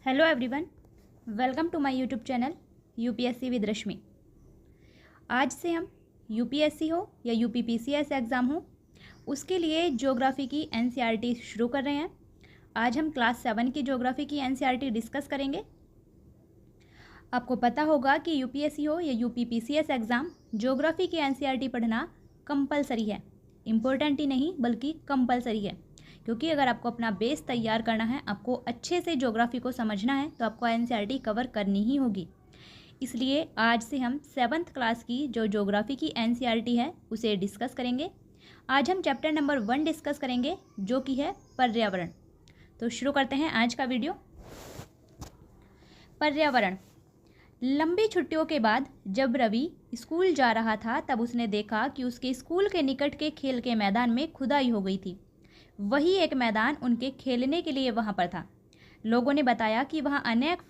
Hello everyone, welcome to my YouTube channel UPSC with Rashmi. आज से हम यूपीएससी हो या यूपीपीसीएस एग्ज़ाम हो, उसके लिए ज्योग्राफी की एनसीईआरटी शुरू कर रहे हैं। आज हम क्लास 7 की ज्योग्राफी की एनसीईआरटी डिस्कस करेंगे। आपको पता होगा कि यूपीएससी हो या यूपीपीसीएस एग्ज़ाम, ज्योग्राफी की एनसीईआरटी पढ़ना कंपलसरी है। इम्पोर्टेंट ही नहीं बल्कि कंपलसरी है, क्योंकि अगर आपको अपना बेस तैयार करना है, आपको अच्छे से ज्योग्राफी को समझना है, तो आपको एनसीईआरटी कवर करनी ही होगी। इसलिए आज से हम 7th क्लास की जो ज्योग्राफी की एनसीईआरटी है उसे डिस्कस करेंगे। आज हम चैप्टर नंबर 1 डिस्कस करेंगे, जो कि है पर्यावरण। तो शुरू करते हैं आज का वीडियो। पर्यावरण। लंबी छुट्टियों के बाद जब रवि स्कूल जा रहा था, तब उसने देखा कि उसके स्कूल के निकट के खेल के मैदान में खुदाई हो गई थी। वही एक मैदान उनके खेलने के लिए वहां पर था। लोगों ने बताया कि वहां अनेक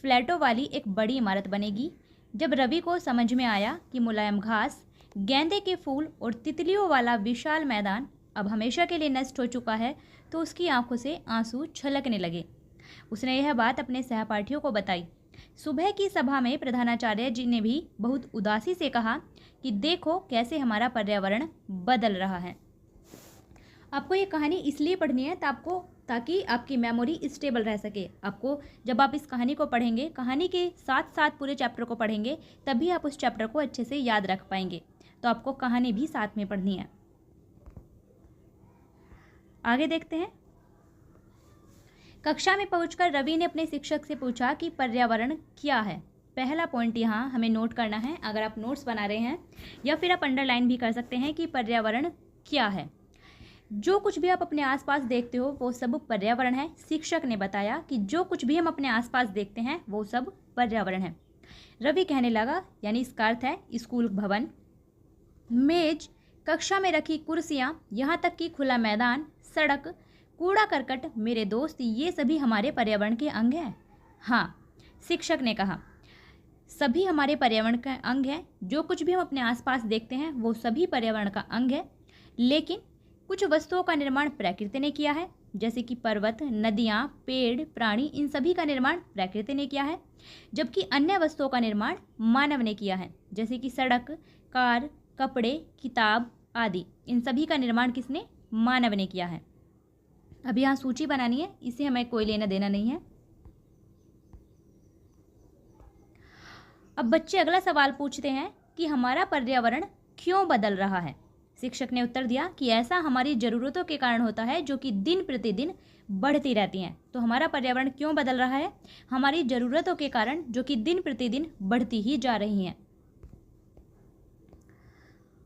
फ्लैटों वाली एक बड़ी इमारत बनेगी। जब रवि को समझ में आया कि मुलायम घास, गेंदे के फूल और तितलियों वाला विशाल मैदान अब हमेशा के लिए नष्ट हो चुका है, तो उसकी आंखों से आंसू छलकने लगे। उसने यह बात अपने सहपाठियों को बताई। सुबह की सभा में प्रधानाचार्य जी ने भी बहुत उदासी से कहा कि देखो कैसे हमारा पर्यावरण बदल रहा है। आपको ये कहानी इसलिए पढ़नी है ताकि आपकी मेमोरी स्टेबल रह सके। आपको जब आप इस कहानी को पढ़ेंगे, कहानी के साथ साथ पूरे चैप्टर को पढ़ेंगे, तभी आप उस चैप्टर को अच्छे से याद रख पाएंगे। तो आपको कहानी भी साथ में पढ़नी है। आगे देखते हैं। कक्षा में पहुंचकर रवि ने अपने शिक्षक से पूछा कि पर्यावरण क्या है। पहला पॉइंट यहाँ हमें नोट करना है, अगर आप नोट्स बना रहे हैं, या फिर आप अंडरलाइन भी कर सकते हैं कि पर्यावरण क्या है। जो कुछ भी आप अपने आसपास देखते हो वो सब पर्यावरण है। शिक्षक ने बताया कि जो कुछ भी हम अपने आसपास देखते हैं वो सब पर्यावरण है। रवि कहने लगा, यानी इसका अर्थ है स्कूल भवन, मेज, कक्षा में रखी कुर्सियाँ, यहाँ तक कि खुला मैदान, सड़क, कूड़ा करकट, मेरे दोस्त, ये सभी हमारे पर्यावरण के अंग हैं। हाँ, शिक्षक ने कहा, सभी हमारे पर्यावरण का अंग है। जो कुछ भी हम अपने आसपास देखते हैं वो सभी पर्यावरण का अंग है। लेकिन कुछ वस्तुओं का निर्माण प्रकृति ने किया है, जैसे कि पर्वत, नदियाँ, पेड़, प्राणी, इन सभी का निर्माण प्रकृति ने किया है। जबकि अन्य वस्तुओं का निर्माण मानव ने किया है, जैसे कि सड़क, कार, कपड़े, किताब आदि, इन सभी का निर्माण किसने? मानव ने किया है। अब यहाँ सूची बनानी है, इससे हमें कोई लेना देना नहीं है। अब बच्चे अगला सवाल पूछते हैं कि हमारा पर्यावरण क्यों बदल रहा है। शिक्षक ने उत्तर दिया कि ऐसा हमारी ज़रूरतों के कारण होता है, जो कि दिन प्रतिदिन बढ़ती रहती हैं। तो हमारा पर्यावरण क्यों बदल रहा है? हमारी ज़रूरतों के कारण, जो कि दिन प्रतिदिन बढ़ती ही जा रही हैं।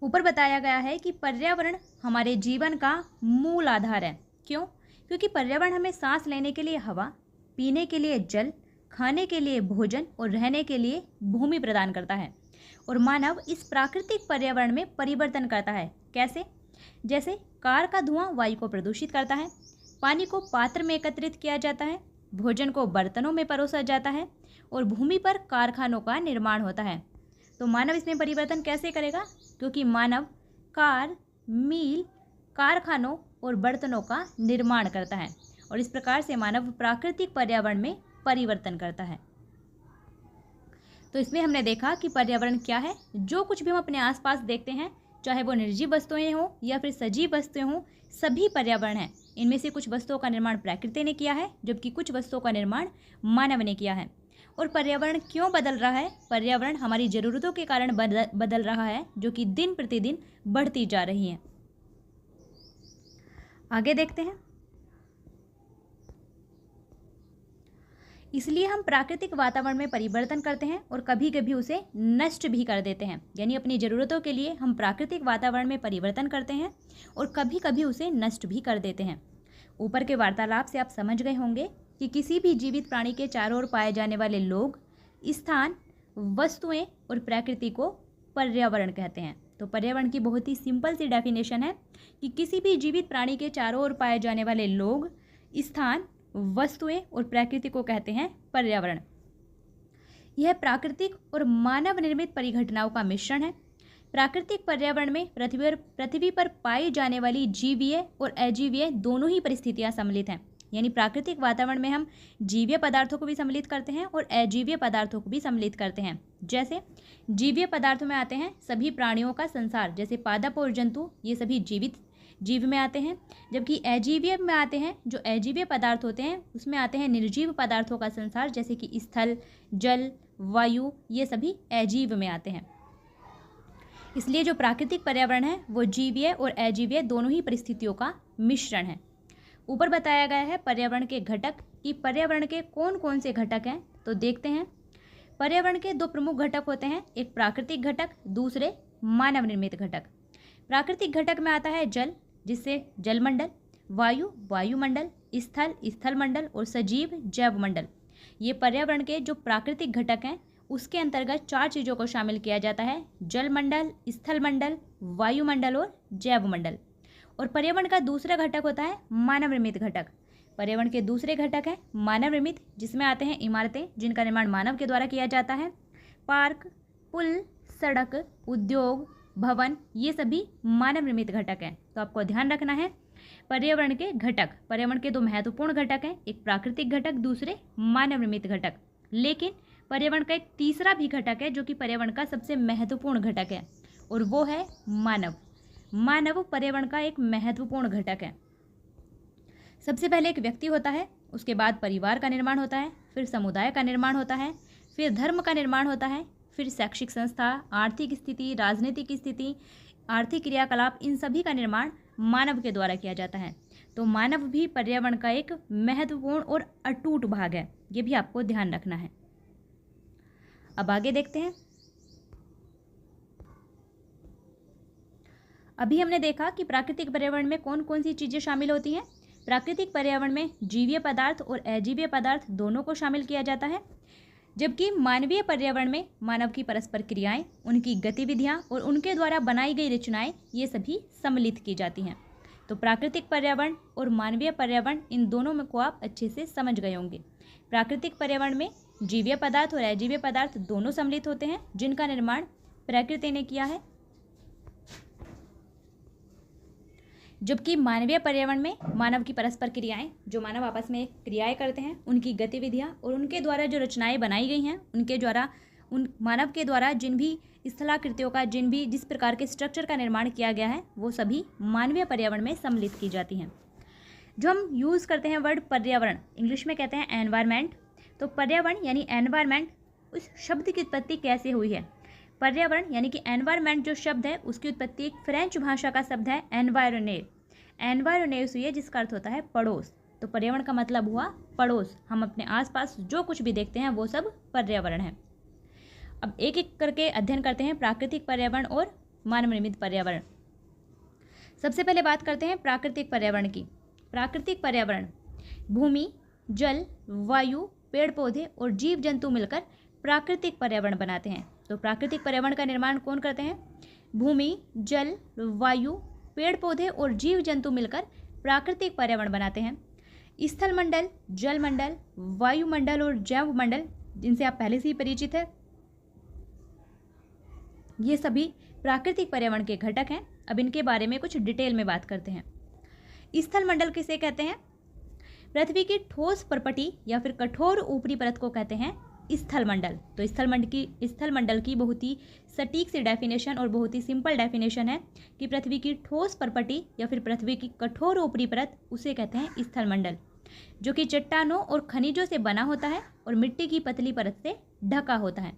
ऊपर बताया गया है कि पर्यावरण हमारे जीवन का मूल आधार है। क्यों? क्योंकि पर्यावरण हमें सांस लेने के लिए हवा, पीने के लिए जल, खाने के लिए भोजन और रहने के लिए भूमि प्रदान करता है। और मानव इस प्राकृतिक पर्यावरण में परिवर्तन करता है। कैसे? जैसे कार का धुआं वायु को प्रदूषित करता है, पानी को पात्र में एकत्रित किया जाता है, भोजन को बर्तनों में परोसा जाता है, और भूमि पर कारखानों का निर्माण होता है। तो मानव इसमें परिवर्तन कैसे करेगा? क्योंकि मानव कार, मील, कारखानों और बर्तनों का निर्माण करता है, और इस प्रकार से मानव प्राकृतिक पर्यावरण में परिवर्तन करता है। तो इसमें हमने देखा कि पर्यावरण क्या है। जो कुछ भी हम अपने आसपास देखते हैं, चाहे वो निर्जीव वस्तुएं हों या फिर सजीव वस्तुएं हों, सभी पर्यावरण हैं। इनमें से कुछ वस्तुओं का निर्माण प्रकृति ने किया है, जबकि कुछ वस्तुओं का निर्माण मानव ने किया है। और पर्यावरण क्यों बदल रहा है? पर्यावरण हमारी ज़रूरतों के कारण बदल रहा है, जो कि दिन प्रतिदिन बढ़ती जा रही हैं। आगे देखते हैं। इसलिए हम प्राकृतिक वातावरण में परिवर्तन करते हैं और कभी कभी उसे नष्ट भी कर देते हैं। यानी अपनी ज़रूरतों के लिए हम प्राकृतिक वातावरण में परिवर्तन करते हैं और कभी कभी उसे नष्ट भी कर देते हैं। ऊपर के वार्तालाप से आप समझ गए होंगे कि किसी भी जीवित प्राणी के चारों ओर पाए जाने वाले लोग, स्थान, वस्तुएं और प्रकृति को पर्यावरण कहते हैं। तो पर्यावरण की बहुत ही सिंपल सी डेफिनेशन है कि किसी भी जीवित प्राणी के चारों ओर पाए जाने वाले लोग, स्थान, वस्तुएं और प्रकृति को कहते हैं पर्यावरण। यह प्राकृतिक और मानव निर्मित परिघटनाओं का मिश्रण है। प्राकृतिक पर्यावरण में पृथ्वी पर पाई जाने वाली जीवीय और अजीवीय दोनों ही परिस्थितियां सम्मिलित हैं। यानी प्राकृतिक वातावरण में हम जीवीय पदार्थों को भी सम्मिलित करते हैं और अजीवीय पदार्थों को भी सम्मिलित करते हैं। जैसे जीवीय पदार्थों में आते हैं सभी प्राणियों का संसार, जैसे पादप और जंतु, ये सभी जीवित जीव में आते हैं। जबकि अजीवीय में आते हैं, जो अजीवीय पदार्थ होते हैं उसमें आते हैं निर्जीव पदार्थों का संसार, जैसे कि स्थल, जल, वायु, ये सभी अजीव में आते हैं। इसलिए जो प्राकृतिक पर्यावरण है वो जीवीय और अजीवीय दोनों ही परिस्थितियों का मिश्रण है। ऊपर बताया गया है पर्यावरण के घटक कि पर्यावरण के कौन कौन से घटक हैं, तो देखते हैं। पर्यावरण के दो प्रमुख घटक होते हैं, एक प्राकृतिक घटक, दूसरे मानव निर्मित घटक। प्राकृतिक घटक में आता है जल, जिससे जलमंडल, वायु वायुमंडल, स्थल स्थलमंडल और सजीव जैवमंडल। ये पर्यावरण के जो प्राकृतिक घटक हैं उसके अंतर्गत 4 चीज़ों को शामिल किया जाता है, जलमंडल, स्थलमंडल, वायुमंडल और जैवमंडल। और पर्यावरण का दूसरा घटक होता है मानव निर्मित घटक। पर्यावरण के दूसरे घटक है मानव निर्मित, जिसमें आते हैं इमारतें जिनका निर्माण मानव के द्वारा किया जाता है, पार्क, पुल, सड़क, उद्योग, भवन, ये सभी मानव निर्मित घटक हैं। तो आपको ध्यान रखना है पर्यावरण के घटक, पर्यावरण के दो महत्वपूर्ण घटक हैं, एक प्राकृतिक घटक, दूसरे मानव निर्मित घटक। लेकिन पर्यावरण का एक तीसरा भी घटक है जो कि पर्यावरण का सबसे महत्वपूर्ण घटक है, और वो है मानव। मानव पर्यावरण का एक महत्वपूर्ण घटक है। सबसे पहले एक व्यक्ति होता है, उसके बाद परिवार का निर्माण होता है, फिर समुदाय का निर्माण होता है, फिर धर्म का निर्माण होता है, फिर शैक्षिक संस्था, आर्थिक स्थिति, राजनीतिक स्थिति, आर्थिक क्रियाकलाप, इन सभी का निर्माण मानव के द्वारा किया जाता है। तो मानव भी पर्यावरण का एक महत्वपूर्ण और अटूट भाग है, ये भी आपको ध्यान रखना है। अब आगे देखते हैं। अभी हमने देखा कि प्राकृतिक पर्यावरण में कौन कौन सी चीज़ें शामिल होती हैं। प्राकृतिक पर्यावरण में जीवीय पदार्थ और अजीवीय पदार्थ दोनों को शामिल किया जाता है, जबकि मानवीय पर्यावरण में मानव की परस्पर क्रियाएं, उनकी गतिविधियां और उनके द्वारा बनाई गई रचनाएं, ये सभी सम्मिलित की जाती हैं। तो प्राकृतिक पर्यावरण और मानवीय पर्यावरण, इन दोनों में को आप अच्छे से समझ गए होंगे। प्राकृतिक पर्यावरण में जीवीय पदार्थ और अजीवीय पदार्थ दोनों सम्मिलित होते हैं, जिनका निर्माण प्रकृति ने किया है। जबकि मानवीय पर्यावरण में मानव की परस्पर क्रियाएं, जो मानव आपस में क्रियाएं करते हैं, उनकी गतिविधियां और उनके द्वारा जो रचनाएं बनाई गई हैं, उनके द्वारा उन मानव के द्वारा जिन भी स्थलाकृतियों का, जिस प्रकार के स्ट्रक्चर का निर्माण किया गया है, वो सभी मानवीय पर्यावरण में सम्मिलित की जाती हैं। जो हम यूज़ करते हैं वर्ड पर्यावरण, इंग्लिश में कहते हैं एनवायरनमेंट। तो पर्यावरण यानी एनवायरनमेंट, उस शब्द की उत्पत्ति कैसे हुई है? पर्यावरण यानी कि एनवायरनमेंट जो शब्द है उसकी उत्पत्ति एक फ्रेंच भाषा का शब्द है एनवायरोनेर। एनवायरोनेर से हुई है, जिसका अर्थ होता है पड़ोस। तो पर्यावरण का मतलब हुआ पड़ोस। हम अपने आसपास जो कुछ भी देखते हैं वो सब पर्यावरण है। अब एक एक करके अध्ययन करते हैं प्राकृतिक पर्यावरण और मानव निर्मित पर्यावरण। सबसे पहले बात करते हैं प्राकृतिक पर्यावरण की। प्राकृतिक पर्यावरण भूमि, जल, वायु, पेड़ पौधे और जीव जंतु मिलकर प्राकृतिक पर्यावरण बनाते हैं। तो प्राकृतिक पर्यावरण का निर्माण कौन करते हैं? भूमि, जल, वायु, पेड़ पौधे और जीव जंतु मिलकर प्राकृतिक पर्यावरण बनाते हैं। स्थलमंडल, जलमंडल, वायुमंडल और जैवमंडल, जिनसे आप पहले से ही परिचित है, ये सभी प्राकृतिक पर्यावरण के घटक हैं। अब इनके बारे में कुछ डिटेल में बात करते हैं। स्थलमंडल किसे कहते हैं? पृथ्वी की ठोस परपटी या फिर कठोर ऊपरी परत को कहते हैं स्थलमंडल। तो स्थलमंडल की बहुत ही सटीक सी डेफिनेशन और बहुत ही सिंपल डेफिनेशन है कि पृथ्वी की ठोस परपटी या फिर पृथ्वी की कठोर ऊपरी परत, उसे कहते हैं स्थलमंडल, जो कि चट्टानों और खनिजों से बना होता है और मिट्टी की पतली परत से ढका होता है।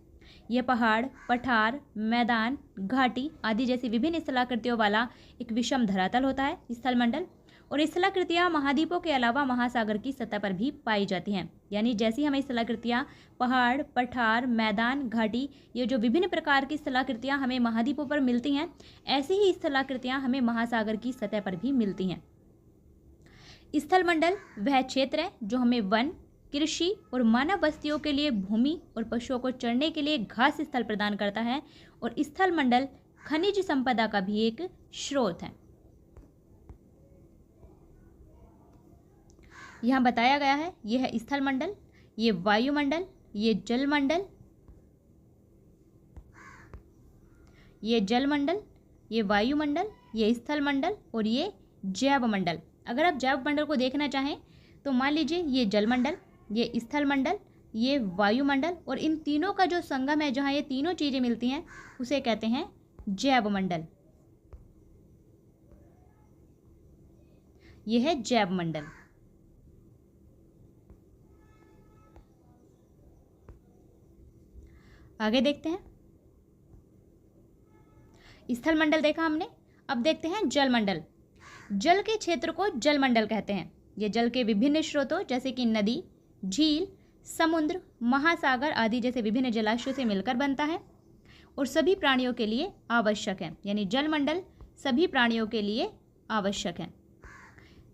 यह पहाड़, पठार, मैदान, घाटी आदि जैसी विभिन्न स्थलाकृतियों वाला एक विषम धरातल होता है स्थलमंडल। और स्थलाकृतियाँ महाद्वीपों के अलावा महासागर की सतह पर भी पाई जाती हैं। यानी जैसी हमें स्थलाकृतियाँ पहाड़, पठार, मैदान, घाटी, ये जो विभिन्न प्रकार की स्थलाकृतियाँ हमें महाद्वीपों पर मिलती हैं, ऐसी ही स्थलाकृतियाँ हमें महासागर की सतह पर भी मिलती हैं। स्थलमंडल वह क्षेत्र है जो हमें वन, कृषि और मानव बस्तियों के लिए भूमि और पशुओं को चरने के लिए घास स्थल प्रदान करता है। और स्थलमंडल खनिज संपदा का भी एक स्रोत है। यहाँ बताया गया है, यह है स्थलमंडल, ये वायुमंडल, ये जलमंडल, ये जलमंडल, ये वायुमंडल, ये स्थलमंडल और ये जैवमंडल। अगर आप जैवमंडल को देखना चाहें तो मान लीजिए ये जलमंडल, ये स्थल मंडल, ये वायुमंडल और इन तीनों का जो संगम है, जहाँ ये तीनों चीज़ें मिलती हैं, उसे कहते हैं जैव मंडल। यह है जैव मंडल। आगे देखते हैं। स्थल मंडल देखा हमने, अब देखते हैं जल मंडल। जल के क्षेत्र को जल मंडल कहते हैं। ये जल के विभिन्न स्रोतों जैसे कि नदी, झील, समुद्र, महासागर आदि जैसे विभिन्न जलाशयों से मिलकर बनता है और सभी प्राणियों के लिए आवश्यक है। यानी जल मंडल सभी प्राणियों के लिए आवश्यक है।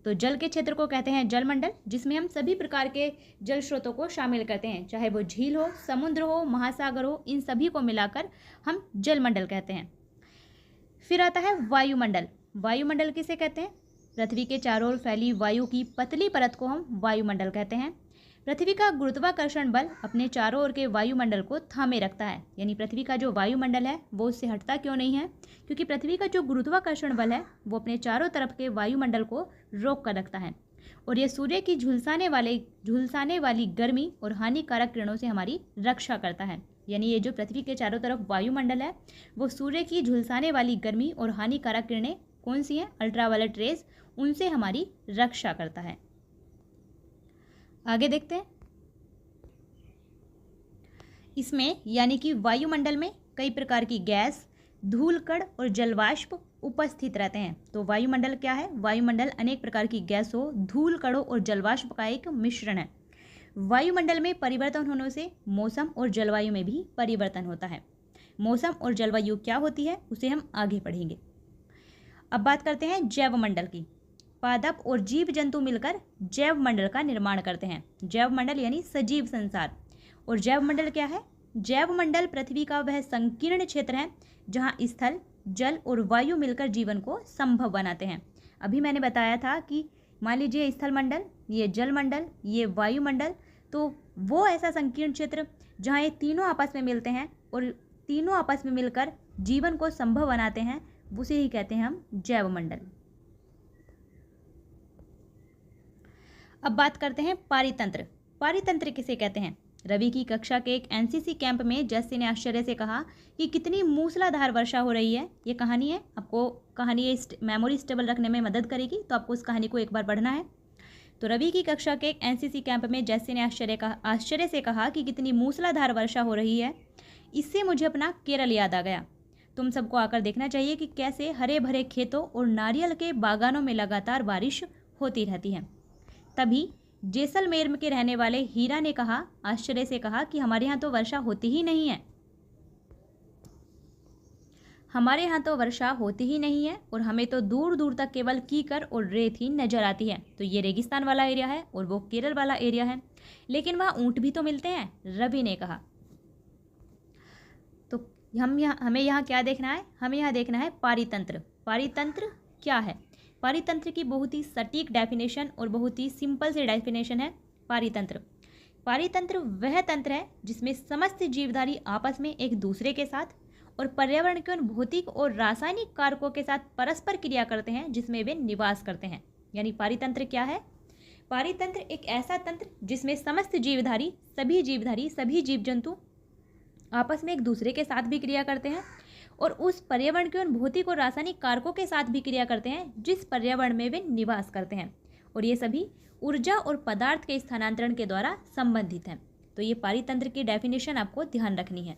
तो जल के क्षेत्र को कहते हैं जल मंडल, जिसमें हम सभी प्रकार के जल स्रोतों को शामिल करते हैं, चाहे वो झील हो, समुद्र हो, महासागर हो, इन सभी को मिलाकर हम जल मंडल कहते हैं। फिर आता है वायुमंडल। वायुमंडल किसे कहते हैं? पृथ्वी के चारों ओर फैली वायु की पतली परत को हम वायुमंडल कहते हैं। पृथ्वी का गुरुत्वाकर्षण बल अपने चारों ओर के वायुमंडल को थामे रखता है। यानी पृथ्वी का जो वायुमंडल है वो उससे हटता क्यों नहीं है? क्योंकि पृथ्वी का जो गुरुत्वाकर्षण बल है वो अपने चारों तरफ के वायुमंडल को रोक कर रखता है और ये सूर्य की झुलसाने वाली गर्मी और हानिकारक किरणों से हमारी रक्षा करता है। यानी ये जो पृथ्वी के चारों तरफ वायुमंडल है वो सूर्य की झुलसाने वाली गर्मी और हानिकारक किरणें कौन सी हैं? अल्ट्रावायलेट रेज, उनसे हमारी रक्षा करता है। आगे देखते हैं। इसमें यानी कि वायुमंडल में कई प्रकार की गैस, धूल कण और जलवाष्प उपस्थित रहते हैं। तो वायुमंडल क्या है? वायुमंडल अनेक प्रकार की गैसों, धूल कणों और जलवाष्प का एक मिश्रण है। वायुमंडल में परिवर्तन होने से मौसम और जलवायु में भी परिवर्तन होता है। मौसम और जलवायु क्या होती है उसे हम आगे पढ़ेंगे। अब बात करते हैं जैव मंडल की। पादप और जीव जंतु मिलकर जैव मंडल का निर्माण करते हैं। जैव मंडल यानी सजीव संसार। और जैव मंडल क्या है? जैव मंडल पृथ्वी का वह संकीर्ण क्षेत्र है जहाँ स्थल, जल और वायु मिलकर जीवन को संभव बनाते हैं। अभी मैंने बताया था कि मान लीजिए स्थल मंडल, ये जल मंडल, ये वायुमंडल, तो वो ऐसा संकीर्ण क्षेत्र जहाँ ये तीनों आपस में मिलते हैं और तीनों आपस में मिलकर जीवन को संभव बनाते हैं, उसे ही कहते हैं हम जैव मंडल। अब बात करते हैं पारितंत्र। पारितंत्र किसे कहते हैं? रवि की कक्षा के एक एनसीसी कैंप में जस्सी ने आश्चर्य से कहा कि कितनी मूसलाधार वर्षा हो रही है। ये कहानी है, आपको कहानी ये मेमोरी स्टेबल रखने में मदद करेगी, तो आपको उस कहानी को एक बार पढ़ना है। तो रवि की कक्षा के एक एनसीसी कैंप में जस्सी ने आश्चर्य से कहा कि कितनी मूसलाधार वर्षा हो रही है। इससे मुझे अपना केरल याद आ गया। तुम सबको आकर देखना चाहिए कि कैसे हरे भरे खेतों और नारियल के बागानों में लगातार बारिश होती रहती है। तभी जैसलमेर के रहने वाले हीरा ने कहा, आश्चर्य से कहा कि हमारे यहाँ तो वर्षा होती ही नहीं है। हमारे यहाँ तो वर्षा होती ही नहीं है और हमें तो दूर दूर तक केवल कीकर और रेत ही नजर आती है। तो ये रेगिस्तान वाला एरिया है और वो केरल वाला एरिया है, लेकिन वहाँ ऊँट भी तो मिलते हैं, रवि ने कहा। तो हमें यहाँ क्या देखना है? हमें यहाँ देखना है पारितंत्र। पारितंत्र क्या है? पारितंत्र की बहुत ही सटीक डेफिनेशन और बहुत ही सिंपल से डेफिनेशन है पारितंत्र। पारितंत्र वह तंत्र है जिसमें समस्त जीवधारी आपस में एक दूसरे के साथ और पर्यावरण के उन भौतिक और रासायनिक कारकों के साथ परस्पर क्रिया करते हैं जिसमें वे निवास करते हैं। यानी पारितंत्र क्या है? पारितंत्र एक ऐसा तंत्र जिसमें समस्त जीवधारी, सभी जीव जंतु आपस में एक दूसरे के साथ भी क्रिया करते हैं और उस पर्यावरण के उन भौतिक और रासायनिक कारकों के साथ भी क्रिया करते हैं जिस पर्यावरण में वे निवास करते हैं, और ये सभी ऊर्जा और पदार्थ के स्थानांतरण के द्वारा संबंधित हैं। तो ये पारितंत्र की डेफिनेशन आपको ध्यान रखनी है।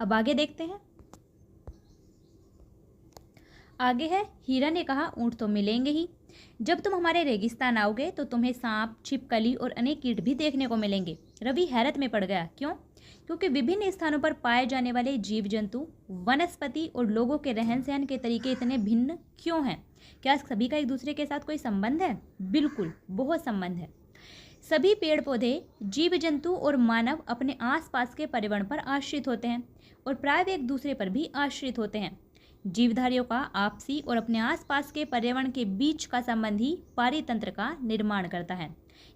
अब आगे देखते हैं। आगे है, हीरा ने कहा, ऊँट तो मिलेंगे ही। जब तुम हमारे रेगिस्तान आओगे तो तुम्हें सांप, छिपकली और अनेक कीट भी देखने को मिलेंगे। रवि हैरत में पड़ गया। क्यों? क्योंकि विभिन्न स्थानों पर पाए जाने वाले जीव जंतु, वनस्पति और लोगों के रहन सहन के तरीके इतने भिन्न क्यों हैं? क्या सभी का एक दूसरे के साथ कोई संबंध है? बिल्कुल, बहुत संबंध है। सभी पेड़ पौधे, जीव जंतु और मानव अपने आसपास के पर्यावरण पर आश्रित होते हैं और प्राय एक दूसरे पर भी आश्रित होते हैं। जीवधारियों का आपसी और अपने आसपास के पर्यावरण के बीच का संबंध ही पारितंत्र का निर्माण करता है।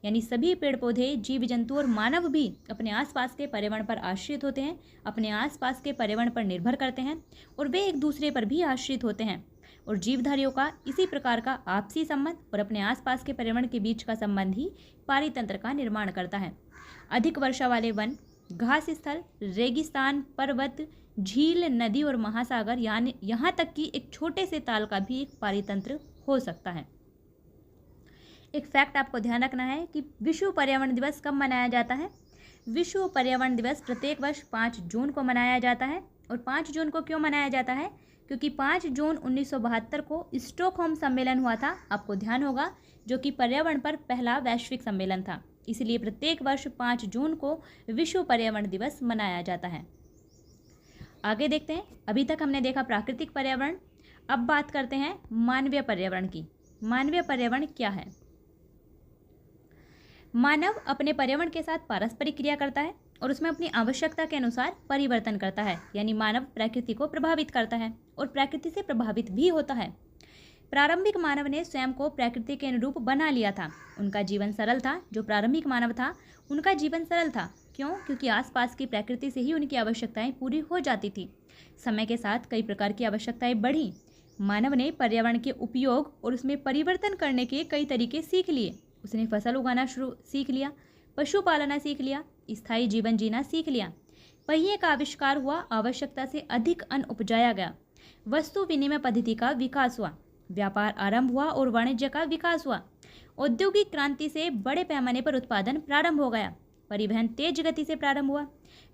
यानी सभी पेड़ पौधे, जीव जंतु और मानव भी अपने आसपास के पर्यावरण पर आश्रित होते हैं, अपने आसपास के पर्यावरण पर निर्भर करते हैं और वे एक दूसरे पर भी आश्रित होते हैं। और जीवधारियों का इसी प्रकार का आपसी संबंध और अपने आसपास के पर्यावरण के बीच का संबंध ही पारितंत्र का निर्माण करता है। अधिक वर्षा वाले वन, घास स्थल, रेगिस्तान, पर्वत, झील, नदी और महासागर, यानी यहाँ तक कि एक छोटे से ताल का भी एक पारितंत्र हो सकता है। एक फैक्ट आपको ध्यान रखना है कि विश्व पर्यावरण दिवस कब मनाया जाता है। विश्व पर्यावरण दिवस प्रत्येक वर्ष 5 जून को मनाया जाता है। और 5 जून को क्यों मनाया जाता है? क्योंकि 5 जून 1972 को स्टॉकहोम सम्मेलन हुआ था, आपको ध्यान होगा, जो कि पर्यावरण पर पहला वैश्विक सम्मेलन था। इसलिए प्रत्येक वर्ष 5 जून को विश्व पर्यावरण दिवस मनाया जाता है। आगे देखते हैं। अभी तक हमने देखा प्राकृतिक पर्यावरण, अब बात करते हैं मानवीय पर्यावरण की। मानवीय पर्यावरण क्या है? मानव अपने पर्यावरण के साथ पारस्परिक क्रिया करता है और उसमें अपनी आवश्यकता के अनुसार परिवर्तन करता है, यानी मानव प्रकृति को प्रभावित करता है और प्रकृति से प्रभावित भी होता है। प्रारंभिक मानव ने स्वयं को प्रकृति के अनुरूप बना लिया था। उनका जीवन सरल था। जो प्रारंभिक मानव था उनका जीवन सरल था। क्यों? क्योंकि आसपास की प्रकृति से ही उनकी आवश्यकताएं पूरी हो जाती थी। समय के साथ कई प्रकार की आवश्यकताएं बढ़ी। मानव ने पर्यावरण के उपयोग और उसमें परिवर्तन करने के कई तरीके सीख लिए। उसने फसल उगाना सीख लिया, पशुपालना सीख लिया, स्थायी जीवन जीना सीख लिया। पहिए का आविष्कार हुआ, आवश्यकता से अधिक अन्न उपजाया गया। वस्तु विनिमय पद्धति का विकास हुआ, व्यापार आरंभ हुआ और वाणिज्य का विकास हुआ। औद्योगिक क्रांति से बड़े पैमाने पर उत्पादन प्रारंभ हो गया। परिवहन तेज गति से प्रारंभ हुआ।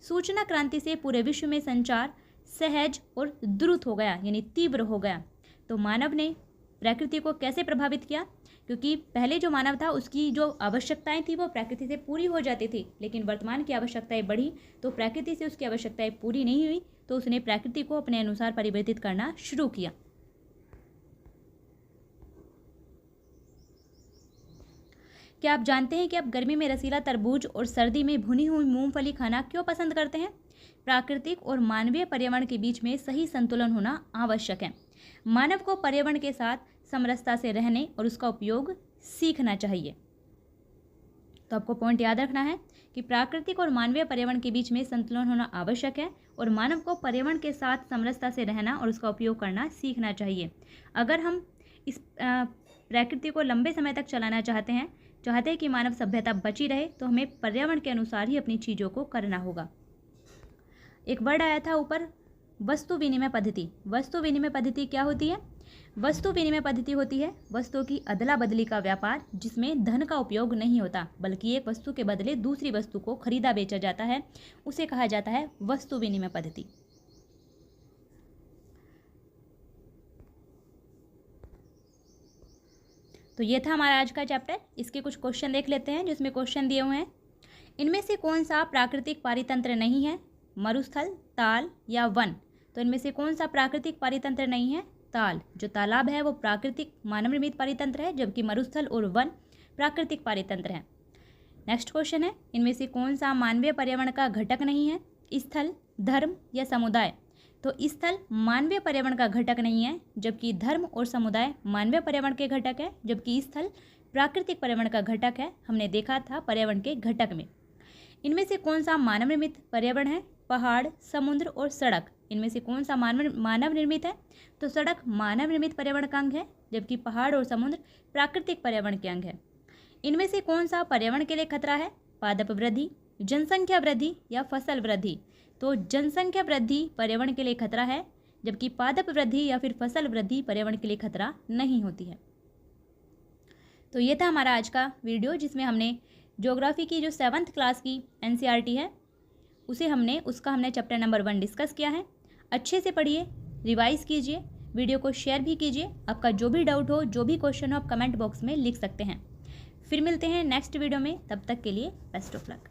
सूचना क्रांति से पूरे विश्व में संचार सहज और द्रुत हो गया, यानी तीव्र हो गया। तो मानव ने प्रकृति को कैसे प्रभावित किया? क्योंकि पहले जो मानव था उसकी जो आवश्यकताएं थी वो प्रकृति से पूरी हो जाती थी, लेकिन वर्तमान की आवश्यकताएं बढ़ी तो प्रकृति से उसकी आवश्यकताएं पूरी नहीं हुई, तो उसने प्रकृति को अपने अनुसार परिवर्तित करना शुरू किया। क्या आप जानते हैं कि आप गर्मी में रसीला तरबूज और सर्दी में भुनी हुई मूंगफली खाना क्यों पसंद करते हैं? प्राकृतिक और मानवीय पर्यावरण के बीच में सही संतुलन होना आवश्यक है। मानव को पर्यावरण के साथ समरसता से रहने और उसका उपयोग सीखना चाहिए। तो आपको पॉइंट याद रखना है कि प्राकृतिक और मानवीय पर्यावरण के बीच में संतुलन होना आवश्यक है और मानव को पर्यावरण के साथ समरसता से रहना और उसका उपयोग करना सीखना चाहिए। अगर हम इस प्रकृति को लंबे समय तक चलाना चाहते हैं कि मानव सभ्यता बची रहे, तो हमें पर्यावरण के अनुसार ही अपनी चीज़ों को करना होगा। एक वर्ड आया था ऊपर, वस्तु विनिमय पद्धति। वस्तु विनिमय पद्धति क्या होती है? वस्तु विनिमय पद्धति होती है वस्तुओं की अदला बदली का व्यापार, जिसमें धन का उपयोग नहीं होता, बल्कि एक वस्तु के बदले दूसरी वस्तु को खरीदा बेचा जाता है। उसे कहा जाता है वस्तु विनिमय पद्धति। तो ये था हमारा आज का चैप्टर। इसके कुछ क्वेश्चन देख लेते हैं जिसमें क्वेश्चन दिए हुए हैं। इनमें से कौन सा प्राकृतिक पारितंत्र नहीं है? मरुस्थल, ताल या वन? तो इनमें से कौन सा प्राकृतिक पारितंत्र नहीं है? ताल। जो तालाब है वो प्राकृतिक मानव निर्मित पारितंत्र है, जबकि मरुस्थल और वन प्राकृतिक पारितंत्र है। नेक्स्ट क्वेश्चन है, इनमें से कौन सा मानवीय पर्यावरण का घटक नहीं है? स्थल, धर्म या समुदाय? तो स्थल मानवीय पर्यावरण का घटक नहीं है, जबकि धर्म और समुदाय मानवीय पर्यावरण के घटक है, जबकि स्थल प्राकृतिक पर्यावरण का घटक है। हमने देखा था पर्यावरण के घटक में। इनमें से कौन सा मानव निर्मित पर्यावरण है? पहाड़, समुद्र और सड़क। इनमें से कौन सा मानव निर्मित है? तो सड़क मानव निर्मित पर्यावरण का अंग है, जबकि पहाड़ और समुद्र प्राकृतिक पर्यावरण के अंग है। इनमें से कौन सा पर्यावरण के लिए खतरा है? पादप वृद्धि, जनसंख्या वृद्धि या फसल वृद्धि? तो जनसंख्या वृद्धि पर्यावरण के लिए खतरा है, जबकि पादप वृद्धि या फिर फसल वृद्धि पर्यावरण के लिए खतरा नहीं होती है। तो ये था हमारा आज का वीडियो, जिसमें हमने ज्योग्राफी की जो 7th क्लास की NCERT है उसका हमने चैप्टर नंबर 1 डिस्कस किया है। अच्छे से पढ़िए, रिवाइज कीजिए, वीडियो को शेयर भी कीजिए। आपका जो भी डाउट हो, जो भी क्वेश्चन हो, आप कमेंट बॉक्स में लिख सकते हैं। फिर मिलते हैं नेक्स्ट वीडियो में, तब तक के लिए बेस्ट ऑफ लक।